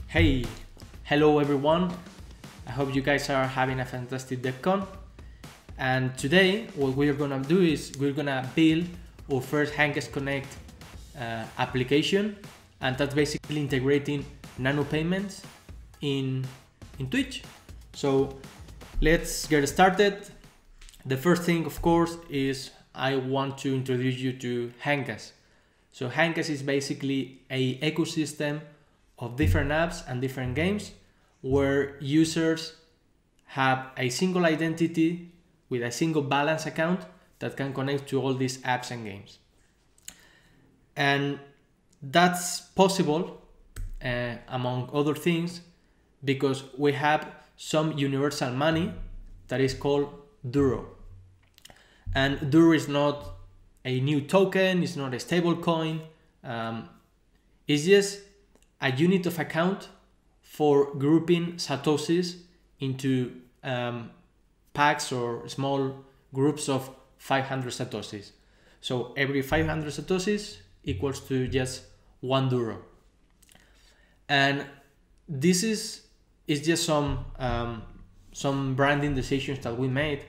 Hey, hello everyone. I hope you guys are having a fantastic DevCon. And today what we're gonna do is we're gonna build our first HandCash Connect application, and that's basically integrating nanopayments in Twitch. So let's get started. The first thing, of course, is I want to introduce you to HandCash. So HandCash is basically an ecosystem of different apps and different games where users have a single identity with a single balance account that can connect to all these apps and games. And that's possible, among other things, because we have some universal money that is called Duro. And Duro is not a new token, it's not a stable coin, it's just a unit of account for grouping Satoshis into packs or small groups of 500 Satoshis. So every 500 Satoshis equals to just 1 Duro. And this is just some branding decisions that we made.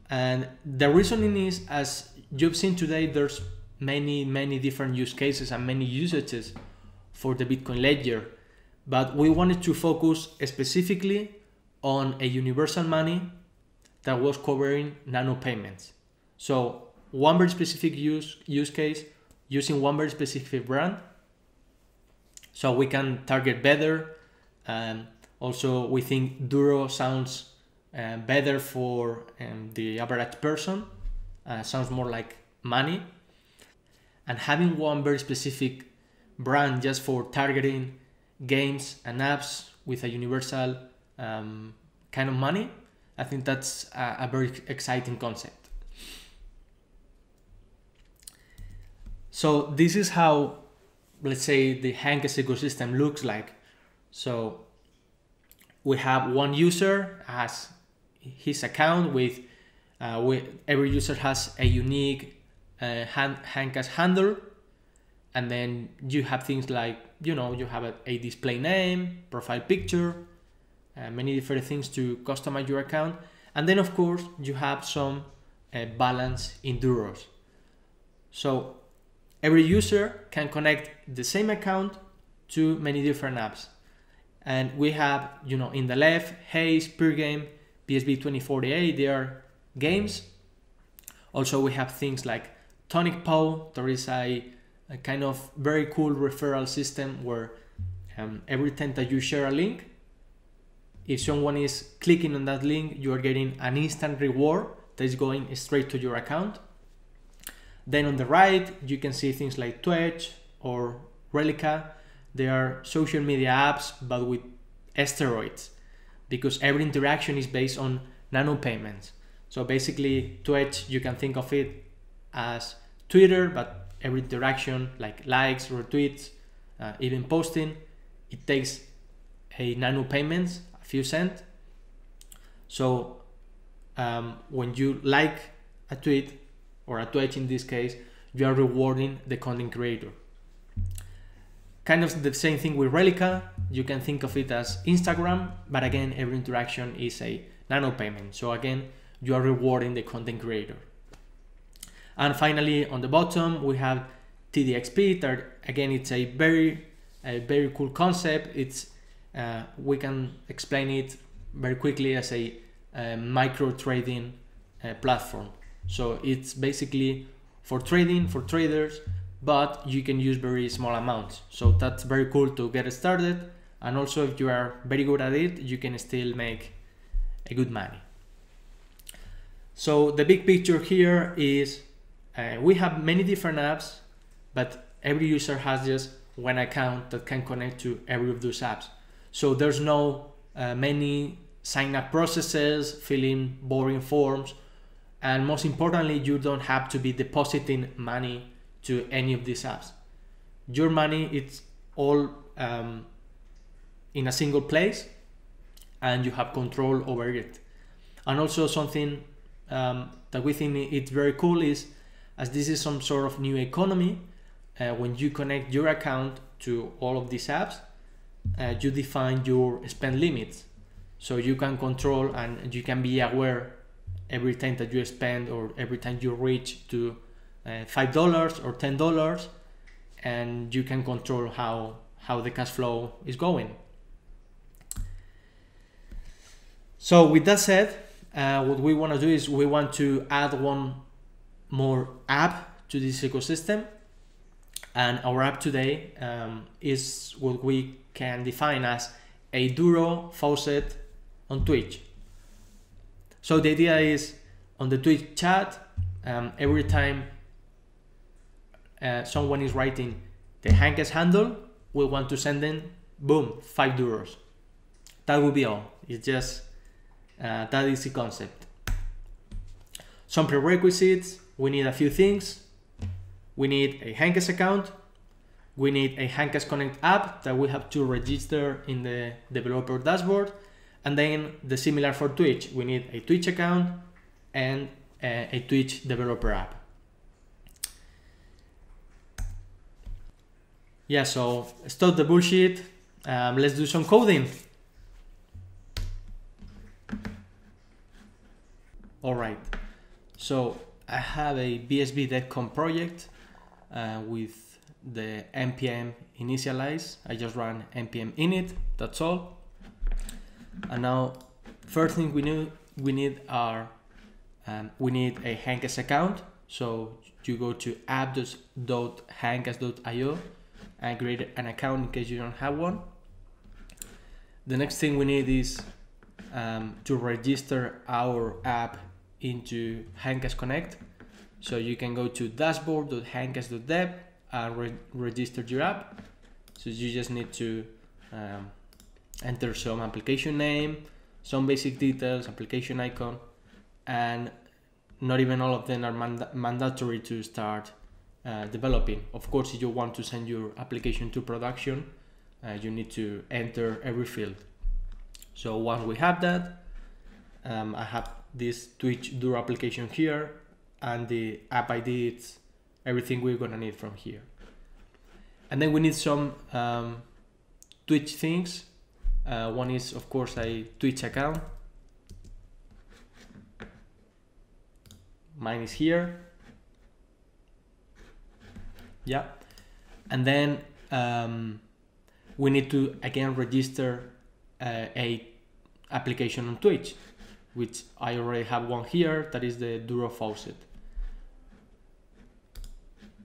And the reasoning is, as you've seen today, there's many different use cases and many usages for the Bitcoin ledger, but we wanted to focus specifically on a universal money that was covering nanopayments. So one very specific use case using one very specific brand, so we can target better. Also, we think Duro sounds better for the average person, sounds more like money, and having one very specific brand just for targeting games and apps with a universal kind of money, I think that's a very exciting concept. So this is how, let's say, the HandCash ecosystem looks like. So we have one user has his account with every user has a unique HandCash handle. And then you have things like, you have a display name, profile picture, many different things to customize your account. And then, of course, you have some balance in Duros. So every user can connect the same account to many different apps. And we have, in the left, Haze, Pure Game, BSV 2048, they are games. Also, we have things like Tonic Pow. There is a kind of very cool referral system where every time that you share a link, if someone is clicking on that link, you are getting an instant reward that is going straight to your account. Then on the right, you can see things like Twitch or Relica. They are social media apps, but with steroids, because every interaction is based on nanopayments. So basically, Twitch, you can think of it as Twitter, but every interaction, like likes, retweets, even posting, it takes a nanopayments, a few cents. So when you like a tweet, or a Twitch in this case, you are rewarding the content creator. Kind of the same thing with Relica. You can think of it as Instagram, but again, every interaction is a nanopayment. So again, you are rewarding the content creator. And finally, on the bottom, we have TDXP. That again, it's a very cool concept. It's we can explain it very quickly as a micro trading platform. So it's basically for trading, for traders, but you can use very small amounts. So that's very cool to get started. And also, if you are very good at it, you can still make a good money. So the big picture here is we have many different apps, but every user has just one account that can connect to every of those apps. So there's no many sign-up processes, filling boring forms, and most importantly, you don't have to be depositing money to any of these apps. Your money, it's all in a single place, and you have control over it. And also something that we think it's very cool is, as this is some sort of new economy, when you connect your account to all of these apps, you define your spend limits, so you can control and you can be aware every time that you spend or every time you reach to $5 or $10, and you can control how the cash flow is going. So with that said, what we want to do is we want to add one more app to this ecosystem, and our app today is what we can define as a Duro faucet on Twitch. So the idea is, on the Twitch chat, every time someone is writing the HandCash handle, we want to send them, boom, €5. That will be all. It's just that is the concept. Some prerequisites: we need a few things. We need a HandCash account. We need a HandCash Connect app that we have to register in the developer dashboard. And then the similar for Twitch, we need a Twitch account and a Twitch developer app. Yeah, so stop the bullshit. Let's do some coding. All right, so I have a BSV DevCon project with the npm initialize. I just run npm init, that's all. And now, first thing we need are we need a HandCash account. So you go to app.handcash.io and create an account in case you don't have one. The next thing we need is to register our app into HandCash Connect. So you can go to dashboard.handcash.dev and register your app. So you just need to enter some application name, some basic details, application icon, and not even all of them are mandatory to start developing. Of course, if you want to send your application to production, you need to enter every field. So once we have that, I have this Twitch Duro application here, and the app ID, it's everything we're gonna need from here. And then we need some Twitch things. One is, of course, a Twitch account. Mine is here. Yeah. And then we need to again register a application on Twitch, which I already have one here, that is the Duro faucet.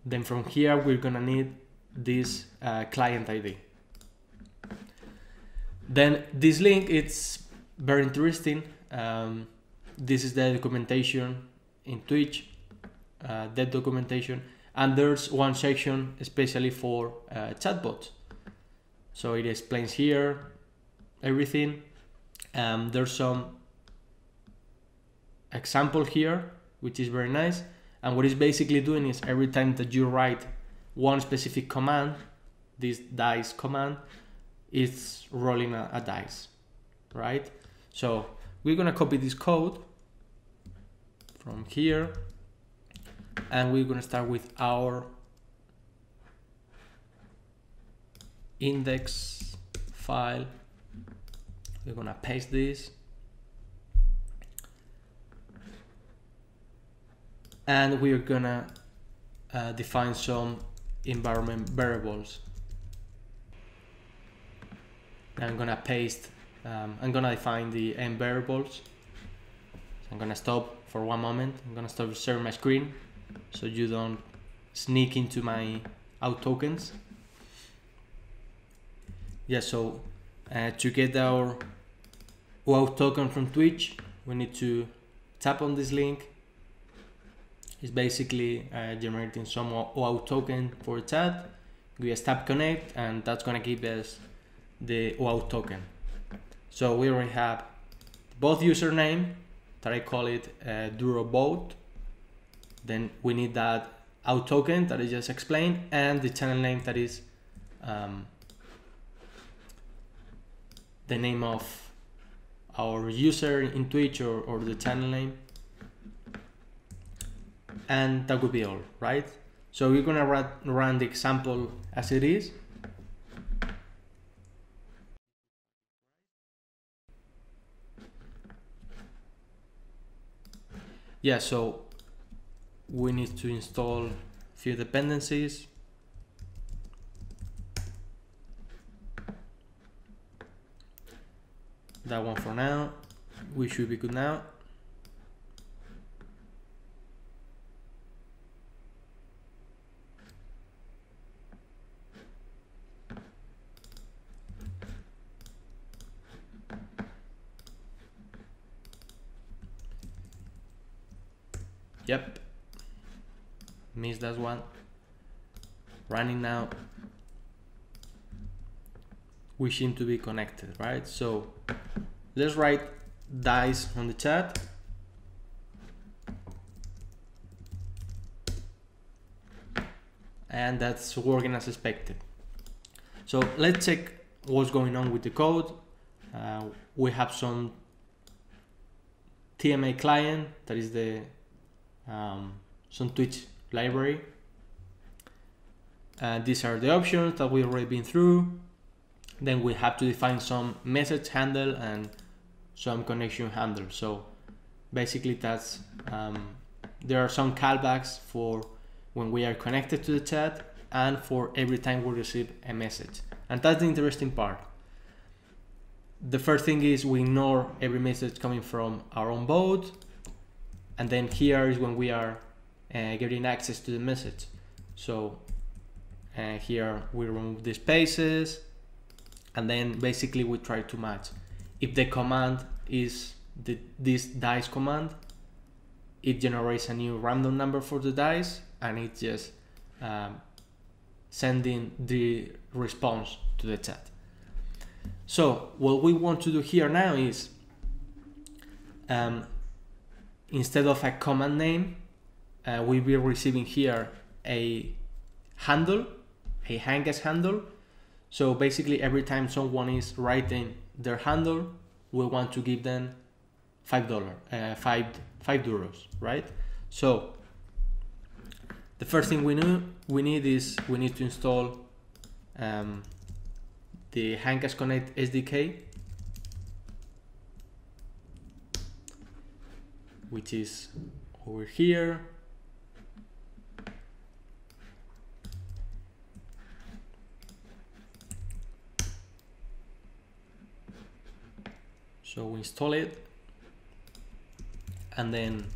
Then from here we're gonna need this client ID. Then this link, it's very interesting. This is the documentation in Twitch, that documentation, and there's one section especially for chatbots. So it explains here everything. There's some example here, which is very nice. And what it's basically doing is every time that you write one specific command, this dice command, it's rolling a dice, right? So we're gonna copy this code from here, and we're gonna start with our index file. We're gonna paste this, and we're gonna define some environment variables. I'm gonna paste, I'm gonna define the env variables. So I'm gonna stop for one moment. I'm gonna stop sharing my screen so you don't sneak into my out tokens. Yeah, so to get our OAuth token from Twitch, we need to tap on this link. It's basically generating some OAuth token for chat. We just tap connect, and that's gonna give us the OAuth token. So we already have both username, that I call it DuroBot. Then we need that OAuth token that I just explained, and the channel name, that is the name of our user in Twitch, or the channel name. And that would be all, right? So we're gonna run the example as it is. yeah, so we need to install a few dependencies. That one for now. We should be good now. Yep, missed that one. Running now. We seem to be connected, right? So let's write dice on the chat. And that's working as expected. So let's check what's going on with the code. We have some TMA client, that is the some Twitch library. These are the options that we've already been through. Then we have to define some message handle and some connection handle. So basically that's there are some callbacks for when we are connected to the chat and for every time we receive a message. And that's the interesting part. The first thing is we ignore every message coming from our own bot. And then here is when we are getting access to the message. So here we remove the spaces, and then basically we try to match. If the command is this dice command, it generates a new random number for the dice, and it's just sending the response to the chat. So what we want to do here now is instead of a command name, we'll be receiving here a handle, a HandCash handle. So basically every time someone is writing their handle, we want to give them $5, 5 euros, right? So the first thing we need to install the HandCash Connect SDK, which is over here. So we install it, and then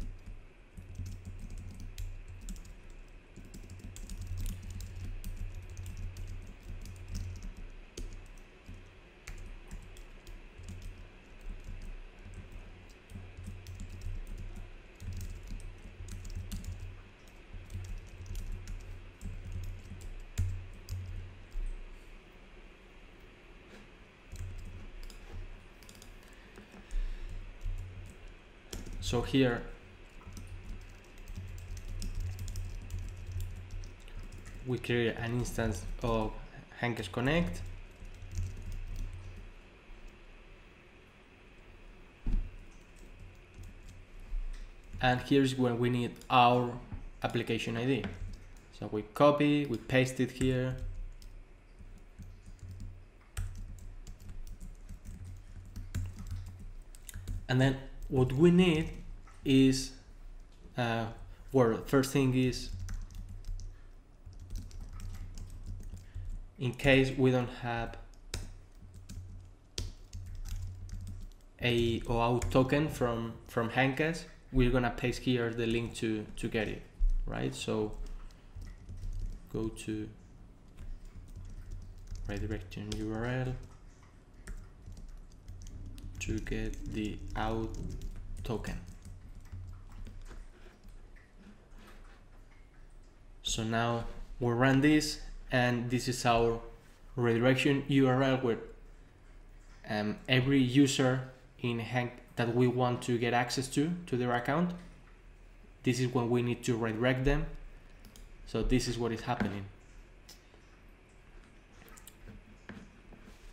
so here we create an instance of HandCash Connect, and here's when we need our application ID. So we copy, we paste it here, and then what we need is, well, first thing is, in case we don't have a OAuth token from HandCash, we're gonna paste here the link to get it, right? So go to redirection URL to get the OAuth token. So now we run this, and this is our redirection URL where every user in that we want to get access to their account, this is when we need to redirect them. So this is what is happening.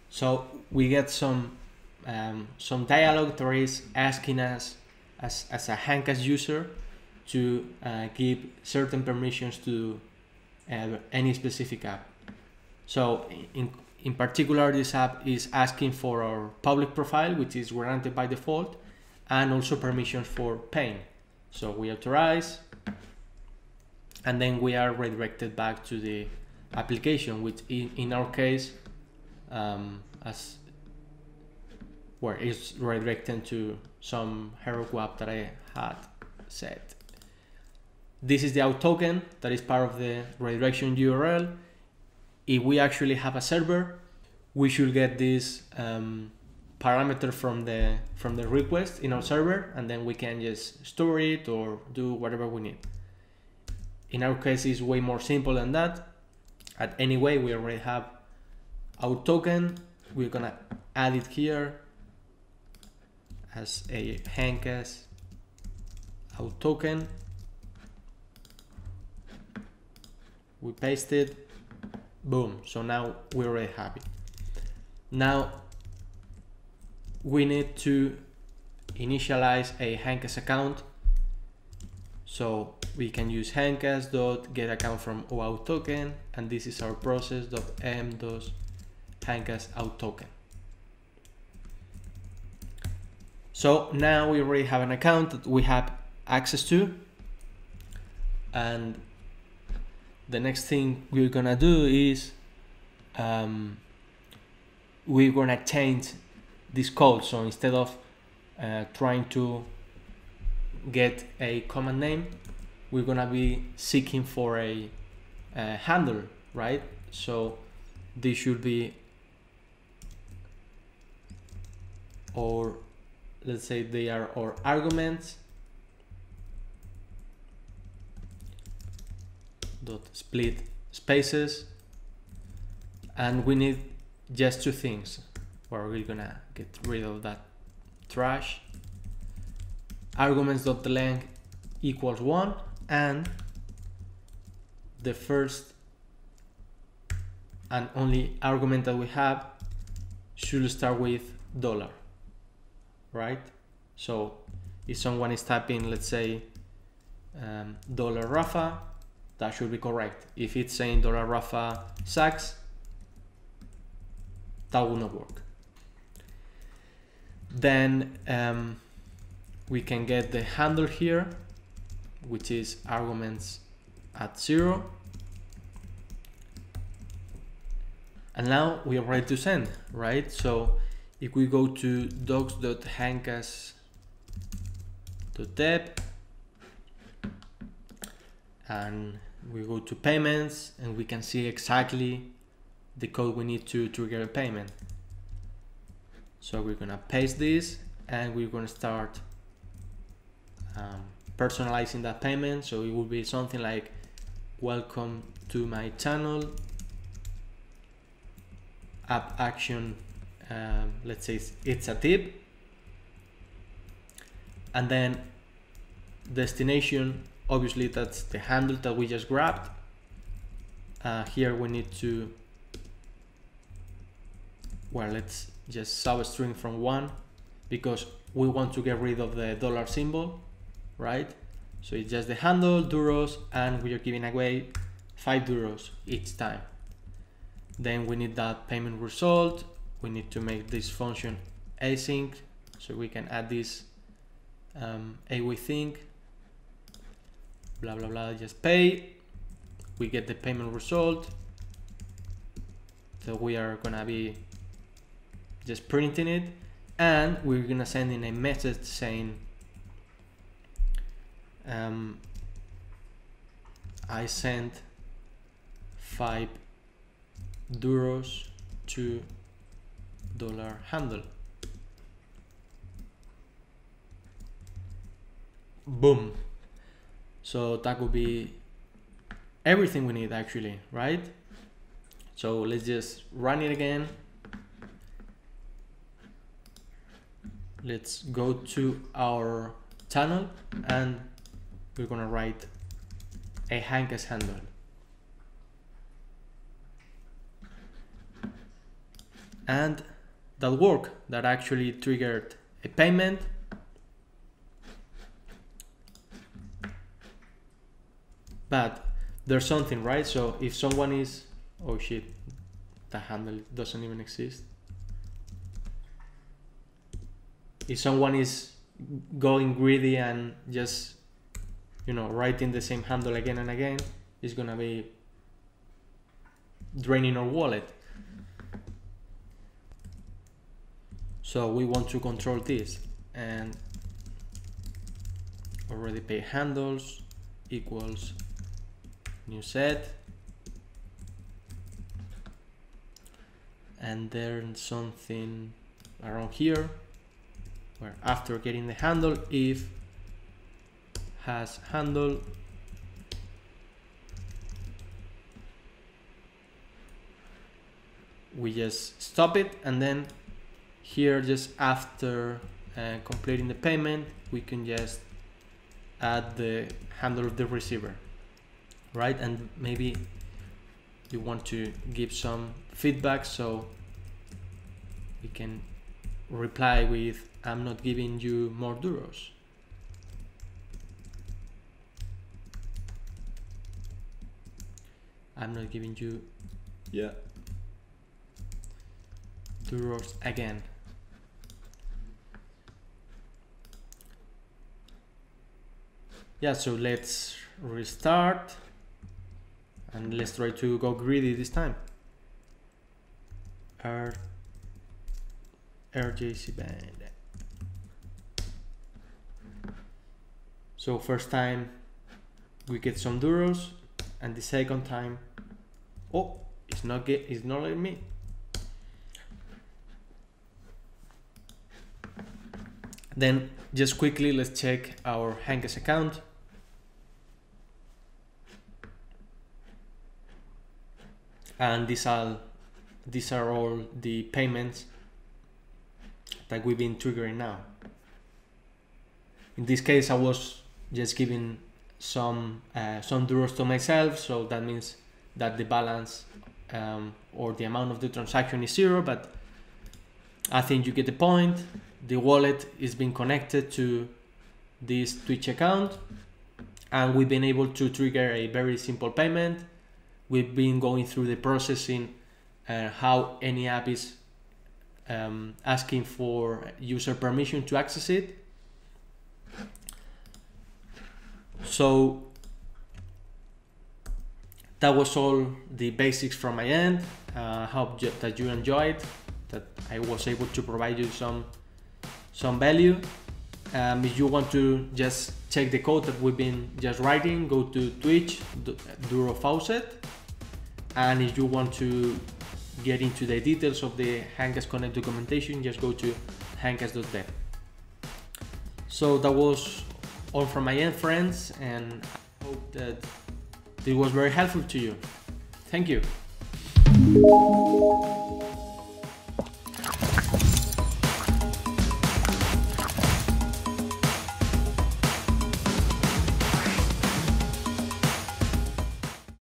So we get some dialogue that is asking us as a HandCash user to give certain permissions to any specific app. So in particular, this app is asking for our public profile, which is granted by default, and also permissions for paying. So we authorize, and then we are redirected back to the application, which in our case, as where it's redirected to some Heroku app that I had set. This is the out token that is part of the redirection URL. If we actually have a server, we should get this parameter from the request in our server, and then we can just store it or do whatever we need. In our case, it's way more simple than that. And anyway, we already have our token. We're gonna add it here as a HandCash out token. We paste it, boom. So now we're already happy. Now we need to initialize a HandCash account. So we can use handcash.getAccount from OAuth token, and this is our process.m.handcash out token. So now we already have an account that we have access to, and the next thing we're gonna do is we're gonna change this code. So instead of trying to get a command name, we're gonna be seeking for a handle, right? So this should be, or let's say they are our arguments dot split spaces, and we need just two things where we're gonna get rid of that trash. Arguments.length equals 1, and the first and only argument that we have should start with $, right? So if someone is typing, let's say $Rafa, that should be correct. If it's saying $Rafa sucks, that will not work. Then we can get the handle here, which is arguments at 0. And now we are ready to send, right? So if we go to docs.handcash.dev and we go to payments, and we can see exactly the code we need to trigger a payment. So we're gonna paste this, and we're gonna start personalizing that payment. So it will be something like, welcome to my channel, app action, let's say it's a tip, and then destination, obviously that's the handle that we just grabbed. Here we need to, well, let's just substring from 1 because we want to get rid of the $ symbol, right? So it's just the handle, euros, and we are giving away €5 each time. Then we need that payment result. We need to make this function async, so we can add this await thing, blah blah blah, just pay. We get the payment result, so we are gonna be just printing it, and we're gonna send in a message saying I sent €5 to $handle. Boom. So that would be everything we need actually, right? So let's just run it again. Let's go to our channel, and we're gonna write a HandCash handle. And that worked. That actually triggered a payment. But there's something, right? So if someone is, oh shit, the handle doesn't even exist. If someone is going greedy and just writing the same handle again and again is gonna be draining our wallet. So we want to control this, and already pay handles equals new set, and then something around here where after getting the handle, if has handle we just stop it, and then here just after completing the payment we can just add the handle of the receiver, right? And maybe you want to give some feedback, so we can reply with I'm not giving you more duros. I'm not giving you duros again. Yeah, so let's restart and let's try to go greedy this time. RJC band. So first time we get some duros, and the second time, oh, it's not letting me. Then just quickly let's check our HandCash account. And these are all the payments that we've been triggering now. In this case, I was just giving some duros to myself, so that means that the balance or the amount of the transaction is 0, but I think you get the point. The wallet is being connected to this Twitch account, and we've been able to trigger a very simple payment. We've been going through the processing how any app is asking for user permission to access it. So that was all the basics from my end. Hope that you enjoyed, that I was able to provide you some value. If you want to just check the code that we've been just writing, go to Twitch, Duro Faucet. And if you want to get into the details of the HandCash Connect documentation, just go to handcash.dev. So that was all from my end, friends, and I hope that it was very helpful to you. Thank you.